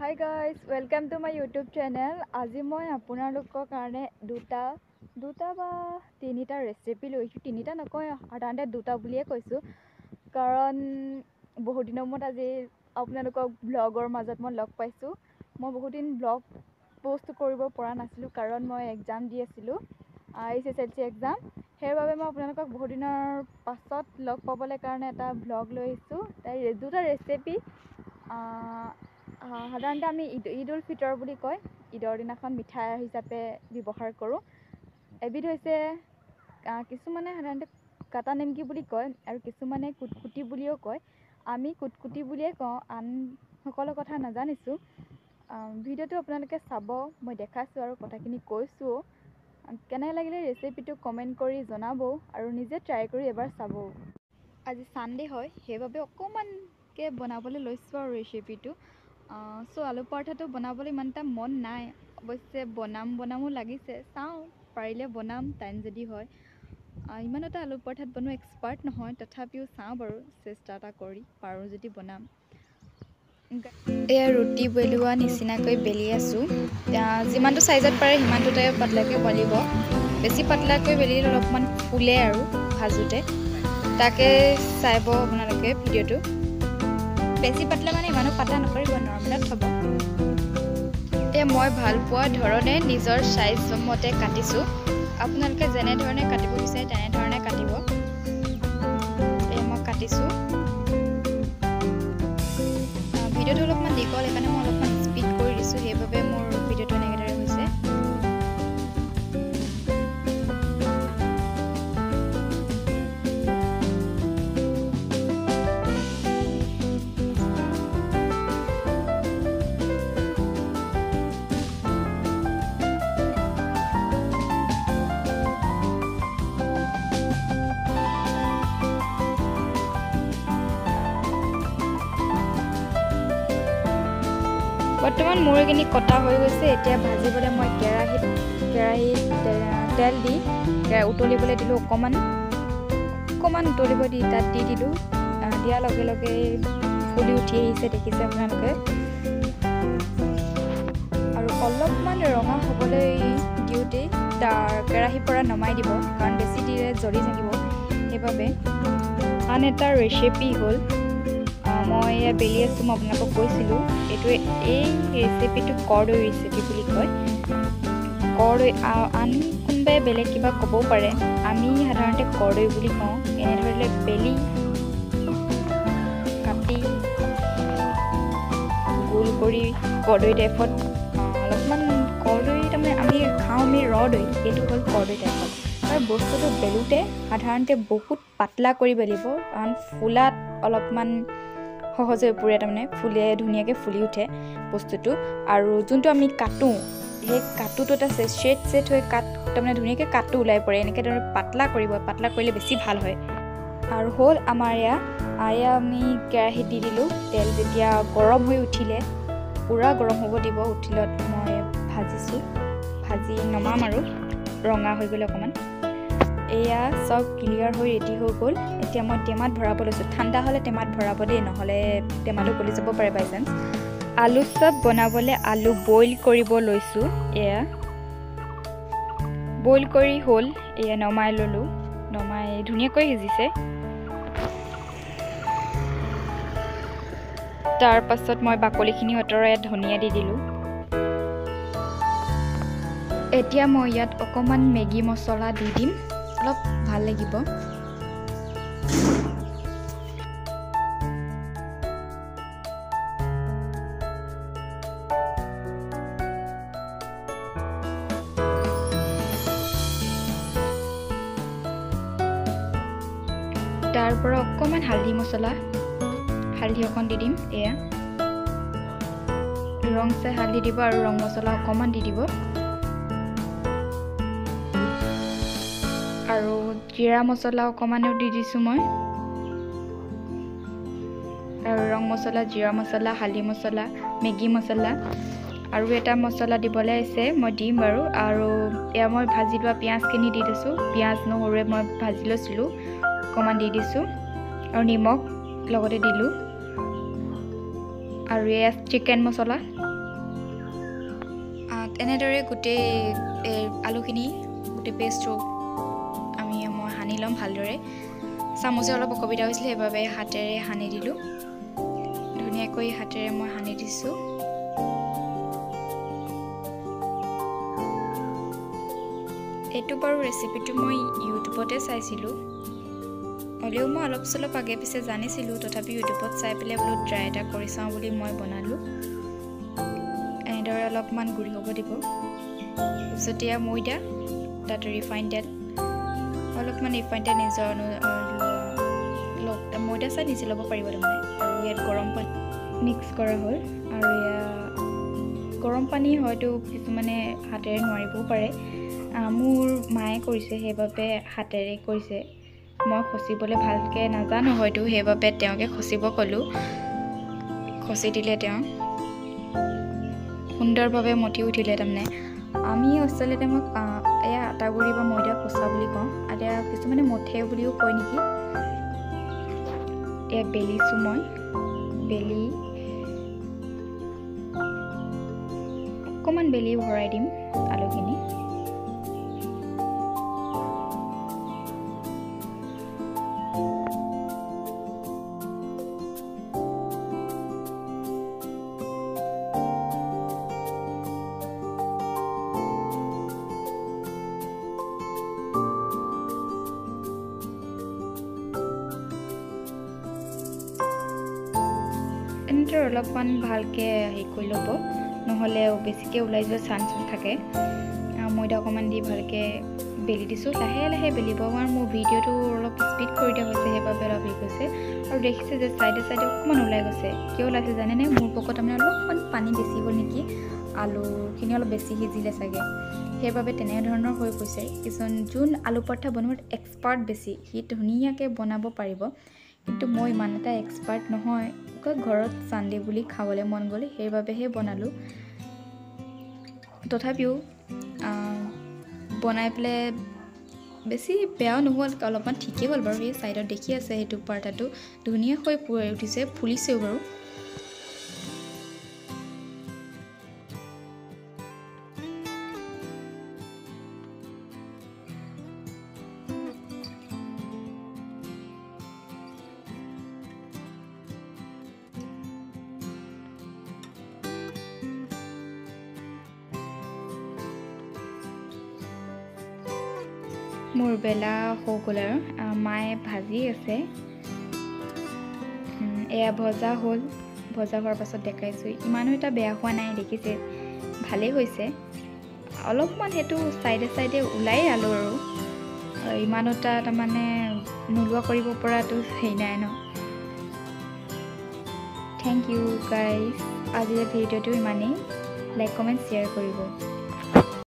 Hi guys, welcome to my YouTube channel. আজি মই আপোনালোকৰ কাৰণে দুটা বা তিনিটা ৰেচিপি লৈছোঁ। তিনিটা নকয়, সাধাৰণতে দুটা বুলিয়ে কৈছোঁ, কাৰণ বহুত দিনৰ মূৰত আজি আপোনালোকক ব্লগৰ মাজত মই লগ পাইছোঁ। মই বহুত দিন ব্লগ পোষ্ট কৰিব পৰা নাছিলোঁ, কাৰণ মই এক্সাম দি আছিলোঁ, SSLC এক্সাম। সেইবাবে মই আপোনালোকক বহুত দিনৰ পাছত লগ পাবলৈ কাৰণে এটা ব্লগ লৈ আহিছোঁ। দুটা ৰেচিপি সাধাৰণতে আমি ঈদ উল ফিতৰ বুলি কয়, ঈদৰ দিনাখন মিঠাই হিচাপে ব্যৱহাৰ কৰোঁ। এবিধ হৈছে কিছুমানে সাধাৰণতে কাটা নিমকি বুলি কয় আৰু কিছুমানে কুটকুটি বুলিও কয়। আমি কুটকুটি বুলিয়ে কওঁ, আন সকলো কথা নাজানিছোঁ। ভিডিঅ'টো আপোনালোকে চাব, মই দেখাইছোঁ আৰু কথাখিনি কৈছোঁ। কেনে লাগিলে ৰেচিপিটো কমেণ্ট কৰি জনাব আৰু নিজে ট্ৰাই কৰি এবাৰ চাব। আজি ছানডে হয়, সেইবাবে অকণমানকৈ বনাবলৈ লৈছোঁ আৰু ৰেচিপিটো। আলু পৰঠাটো বনাবলৈ ইমান এটা মন নাই, অৱশ্যে বনামো লাগিছে। চাওঁ, পাৰিলে বনাম, টাইম যদি হয়। ইমান এটা আলু পৰঠাত বনোৱা এক্সপাৰ্ট নহয়, তথাপিও চাওঁ বাৰু, চেষ্টা এটা কৰি পাৰোঁ যদি বনাম। এয়া ৰুটি বেলোৱা নিচিনাকৈ বেলি আছোঁ। যিমানটো চাইজত পাৰে সিমানটোতে পাতলাকৈ বেলিব। বেছি পাতলাকৈ বেলিলে অলপমান ফুলে আৰু ভাজোঁতে, তাকে চাব আপোনালোকে ভিডিঅ'টো। বেছি পাতলা মানে ইমানো পাতলা নকৰিব, নৰ্মেলত থ'ব। মই ভাল পোৱা ধৰণে নিজৰ চাইজ মতে কাটিছোঁ। আপোনালোকে যেনেধৰণে কাটিব বিচাৰে তেনেধৰণে কাটিব। মই কাটিছোঁ। ভিডিঅ'টো অলপমান দীঘল, সেইকাৰণে মই অলপমান স্পীড কৰি দিছোঁ, সেইবাবে মোৰ ভিডিঅ'টো এনেদৰে হৈছে। বৰ্তমান মোৰ এইখিনি কটা হৈ গৈছে। এতিয়া ভাজিবলৈ মই কেৰাহীত তেল দি উতলিবলৈ দিলোঁ। অকণমান উতলিব দি তাত দি দিলোঁ। দিয়াৰ লগে লগে ফুলি উঠি আহিছে, দেখিছে আপোনালোকে। আৰু অলপমান ৰঙা হ'বলৈ দিওঁতেই কেৰাহীৰ পৰা নমাই দিব, কাৰণ বেছি দিলে জ্বলি থাকিব। সেইবাবে আন এটা ৰেচিপি হ'ল, মই বেলি আছোঁ, মই আপোনালোকক কৈছিলোঁ। এই ৰেচিপিটো কৰ্দৈ ৰেচিপি বুলি কয়। কৰ্দৈ, আন কোনোবাই বেলেগ কিবা ক'বও পাৰে, আমি সাধাৰণতে কৰ্দৈ বুলি কওঁ। এনেধৰণে বেলি কাটি গোল কৰি কৰ্দৈ টাইপত, অলপমান কৰ্দৈ তাৰমানে আমি খাওঁ, আমি দৈ, এইটো হ'ল কৰ্দৈ টাইপত। আৰু বস্তুটো বেলোতে সাধাৰণতে বহুত পাতলা কৰি বেলিব, কাৰণ ফুলাত অলপমান সহজে পুৰে, তাৰমানে ধুনীয়াকৈ ফুলি উঠে বস্তুটো। আৰু যোনটো আমি কাটোঁ, সেই কাটোটো এটা ছেট হৈ তাৰমানে ধুনীয়াকৈ কাটো ওলাই পৰে। এনেকৈ ধৰণে পাতলা কৰিব, পাতলা কৰিলে বেছি ভাল হয়। আৰু হ'ল আমাৰ এয়া আমি কেৰাহীত দি দিলোঁ। তেল যেতিয়া গৰম হৈ উঠিলে, পূৰা গৰম হ'ব দিব। উঠিলত মই ভাজি নমাম আৰু ৰঙা হৈ গ'লে অকণমান। এয়া চব ক্লিয়াৰ হৈ ৰেডি হৈ গ'ল। এতিয়া মই টেমাত ভৰাব লৈছোঁ। ঠাণ্ডা হ'লে টেমাত ভৰাব দেই, নহ'লে টেমাটো গলি যাব পাৰে বাই চান্স। আলু চপ বনাবলৈ আলু বইল কৰিব লৈছোঁ। এয়া বইল কৰি হ'ল, এয়া নমাই ল'লোঁ। নমাই ধুনীয়াকৈ সিজিছে। তাৰ পাছত মই বাকলিখিনি আঁতৰাই ধনিয়া দি দিলোঁ। এতিয়া মই ইয়াত অকণমান মেগী মছলা দি দিম, অলপ ভাল লাগিব। তাৰ পৰা অকণমান হালধি অকণ দি দিম। এয়া ৰং চাই হালধি দিব আৰু ৰং মছলা অকণমান দি দিব। আৰু জিৰা মছলা অকণমানো দি দিছোঁ মই। আৰু ৰং মছলা, জিৰা মছলা, হালধি মছলা, মেগী মছলা আৰু এটা মছলা দিবলৈ আছে, মই দিম বাৰু। আৰু এয়া মই ভাজি লোৱা পিঁয়াজখিনি দি দিছোঁ। পিঁয়াজ নহৰুৱে মই ভাজি লৈছিলোঁ, অকণমান দি দিছোঁ। আৰু নিমখ লগতে দিলোঁ। আৰু এয়া চিকেন মছলা, এনেদৰে গোটেই আলুখিনি গোটেই পেষ্টটো মই সানি ল'ম ভালদৰে। চামুচে অলপ অসুবিধা হৈছিল, সেইবাবে হাতেৰে সানি দিলোঁ। ধুনীয়াকৈ হাতেৰে মই সানি দিছোঁ। এইটো বাৰু ৰেচিপিটো মই ইউটিউবতে চাইছিলোঁ, হ'লেও মই অলপ চলপ আগে পিছে জানিছিলোঁ। তথাপি ইউটিউবত চাই পেলাই বোলো ট্ৰাই এটা কৰি চাওঁ বুলি মই বনালোঁ। এনেদৰে অলপমান গুড়ি হ'ব দিব। যেতিয়া ময়দা, তাত ৰিফাইন তেল, অলপমান ৰিফাইন তেল নিজৰ ময়দা চাই নিজে ল'ব পাৰিব তাৰমানে। আৰু ইয়াত গৰম পানী মিক্স কৰা হ'ল। আৰু গৰম পানী হয়তো কিছুমানে হাতেৰে নোৱাৰিবও পাৰে। মোৰ মায়ে কৰিছে, সেইবাবে হাতেৰে কৰিছে। মই খচিবলৈ ভালকৈ নাজানো হয়তো, সেইবাবে তেওঁকে খচিব ক'লোঁ। খচি দিলে তেওঁ, সুন্দৰভাৱে মঠি উঠিলে তাৰমানে। আমি আচলতে মই এয়া আটা গুড়ি বা ময়দা খচা বুলি কওঁ, এতিয়া কিছুমানে মঠে বুলিও কয় নেকি। এয়া বেলিছোঁ মই, বেলি অকণমান বেলি ভৰাই দিম আলুখিনি। এনেদৰে অলপমান ভালকৈ হেৰি কৰি ল'ব, নহ'লে বেছিকৈ ওলাই যোৱাৰ চান্স থাকে। ময়দা অকণমান দি ভালকৈ বেলি দিছোঁ। লাহে লাহে বেলিব। মোৰ ভিডিঅ'টো অলপ স্পীড কৰি দিয়া হৈছে, সেইবাবে অলপ হেৰি গৈছে। আৰু দেখিছে যে চাইডে চাইডে অকণমান ওলাই গৈছে। কিয় ওলাইছে জানেনে? মোৰ পকত তাৰমানে অলপমান পানী বেছি হ'ল নেকি, আলুখিনি অলপ বেছি সিজিলে চাগে, সেইবাবে তেনেধৰণৰ হৈ গৈছে। যোন আলু পৰঠা বনোৱাত এক্সপাৰ্ট বেছি, সি ধুনীয়াকৈ বনাব পাৰিব। কিন্তু মই ইমান এটা এক্সপাৰ্ট নহয়। ঘৰত চানডে বুলি খাবলৈ মন গ'ল, সেইবাবেহে বনালোঁ। তথাপিও বনাই পেলাই বেছি বেয়াও নহ'ল, অলপমান ঠিকেই হ'ল বাৰু। সেই ছাইডত দেখি আছে সেইটো পৰঠাটো ধুনীয়াকৈ উঠিছে, ফুলিছেও বাৰু। মোৰ বেলা হৈ গ'ল আৰু মায়ে ভাজি আছে। এয়া ভজা হ'ল। ভজা হোৱাৰ পাছত দেখাইছোঁ, ইমানো এটা বেয়া হোৱা নাই, দেখিছে ভালেই হৈছে। অলপমান সেইটো চাইডে চাইডে ওলাই আলোঁ আৰু ইমান এটা তাৰমানে নোলোৱা কৰিব পৰাটো হেৰি নাই ন। Thank U guys. আজিৰ ভিডিঅ'টো ইমানেই। লাইক কমেণ্ট শ্বেয়াৰ কৰিব।